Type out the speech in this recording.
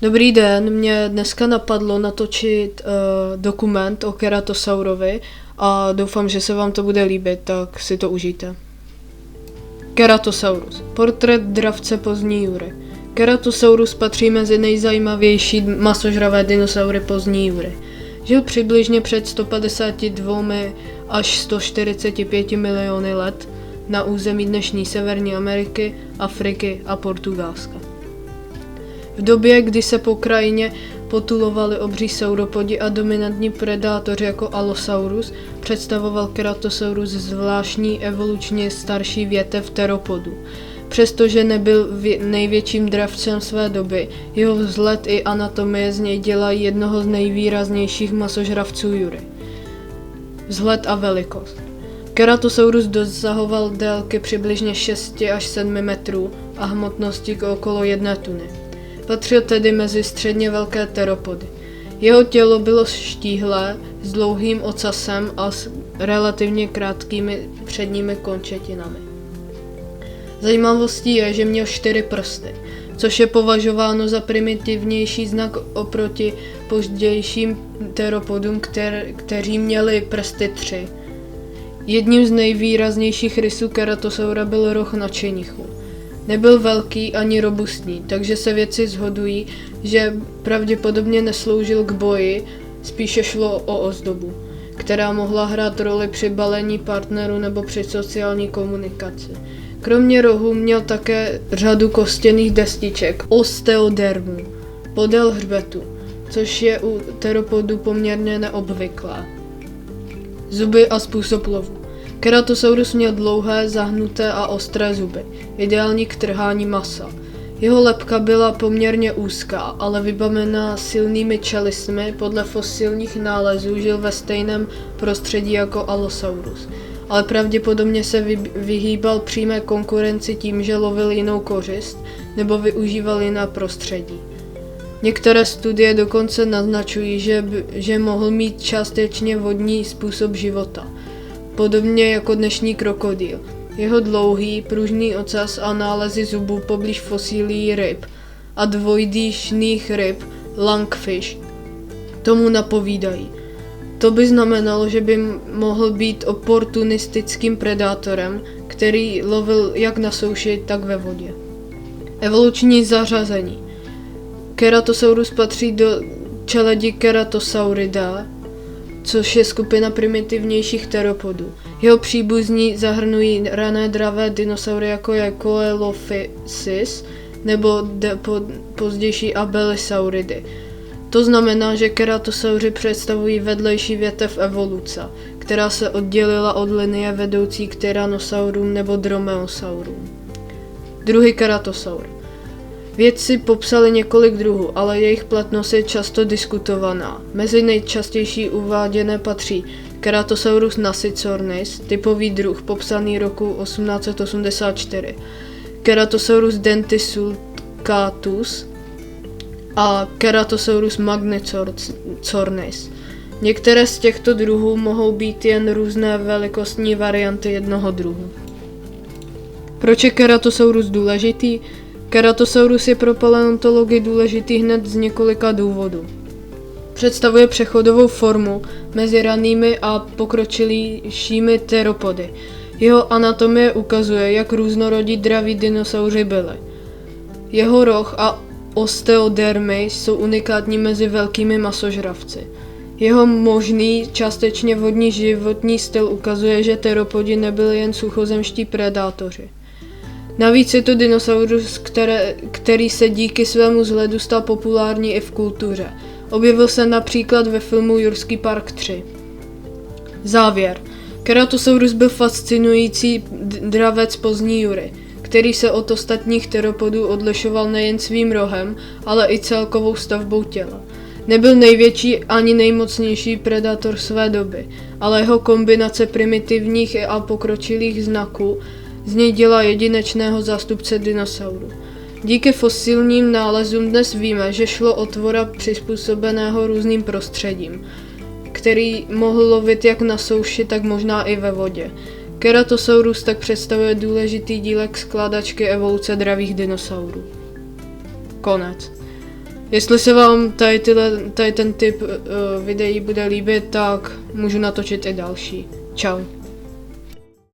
Dobrý den, mě dneska napadlo natočit dokument o Keratosaurovi a doufám, že se vám to bude líbit, tak si to užijte. Keratosaurus. Portrét dravce pozdní jury. Keratosaurus patří mezi nejzajímavější masožravé dinosaury pozdní jury. Žil přibližně před 152 až 145 miliony let na území dnešní Severní Ameriky, Afriky a Portugalska. V době, kdy se po krajině potulovali obří sauropodi a dominantní predátoři jako Allosaurus, představoval Keratosaurus zvláštní evolučně starší větev teropodů. Přestože nebyl největším dravcem své doby, jeho vzhled i anatomie z něj dělají jednoho z nejvýraznějších masožravců jury. Vzhled a velikost. Keratosaurus dosahoval délky přibližně 6 až 7 metrů a hmotnosti okolo 1 tuny. Patřil tedy mezi středně velké teropody. Jeho tělo bylo štíhlé, s dlouhým ocasem a s relativně krátkými předními končetinami. Zajímavostí je, že měl 4 prsty, což je považováno za primitivnější znak oproti pozdějším teropodům, kteří měli prsty 3. Jedním z nejvýraznějších rysů Keratosaura byl roh na čenichu. Nebyl velký ani robustní, takže se vědci shodují, že pravděpodobně nesloužil k boji, spíše šlo o ozdobu, která mohla hrát roli při balení partnerů nebo při sociální komunikaci. Kromě rohu měl také řadu kostěných destiček, osteodermů, podél hřbetu, což je u teropodů poměrně neobvyklé. Zuby a způsob lovu. Keratosaurus měl dlouhé, zahnuté a ostré zuby, ideální k trhání masa. Jeho lebka byla poměrně úzká, ale vybavená silnými čelistmi, podle fosilních nálezů žil ve stejném prostředí jako Allosaurus, ale pravděpodobně se vyhýbal přímé konkurenci tím, že lovil jinou kořist nebo využíval jiné prostředí. Některé studie dokonce naznačují, že mohl mít částečně vodní způsob života, podobně jako dnešní krokodýl. Jeho dlouhý, pružný ocas a nálezy zubů poblíž fosílií ryb a dvojdýšných ryb, lungfish, tomu napovídají. To by znamenalo, že by mohl být oportunistickým predátorem, který lovil jak na souši, tak ve vodě. Evoluční zařazení. Keratosaurus patří do čeledi Keratosauridae, což je skupina primitivnějších teropodů. Jeho příbuzní zahrnují rané dravé dinosaury jako je Coelophysis nebo pozdější Abelisauridy. To znamená, že keratosauři představují vedlejší větev evoluce, která se oddělila od linie vedoucí k Tyrannosaurům nebo Dromaeosaurům. Druhy keratosaur. Vědci popsali několik druhů, ale jejich platnost je často diskutovaná. Mezi nejčastější uváděné patří Keratosaurus nasicornis, typový druh popsaný roku 1884, Keratosaurus dentisulcatus a Keratosaurus magnicornis. Některé z těchto druhů mohou být jen různé velikostní varianty jednoho druhu. Proč je Keratosaurus důležitý? Keratosaurus je pro paleontologii důležitý hned z několika důvodů. Představuje přechodovou formu mezi ranými a pokročilejšími teropody. Jeho anatomie ukazuje, jak různorodí draví dinosauři byli. Jeho roh a osteodermy jsou unikátní mezi velkými masožravci. Jeho možný, částečně vodní životní styl ukazuje, že teropodi nebyli jen suchozemští predátoři. Navíc je to dinosaurus, který se díky svému vzhledu stal populární i v kultuře. Objevil se například ve filmu Jurský park 3. Závěr. Keratosaurus byl fascinující dravec pozdní jury, který se od ostatních teropodů odlišoval nejen svým rohem, ale i celkovou stavbou těla. Nebyl největší ani nejmocnější predátor své doby, ale jeho kombinace primitivních a pokročilých znaků z něj dělá jedinečného zástupce dinosaurů. Díky fosilním nálezům dnes víme, že šlo o tvora přizpůsobeného různým prostředím, který mohl lovit jak na souši, tak možná i ve vodě. Keratosaurus tak představuje důležitý dílek skládačky evoluce dravých dinosaurů. Konec. Jestli se vám tady ten typ videí bude líbit, tak můžu natočit i další. Čau.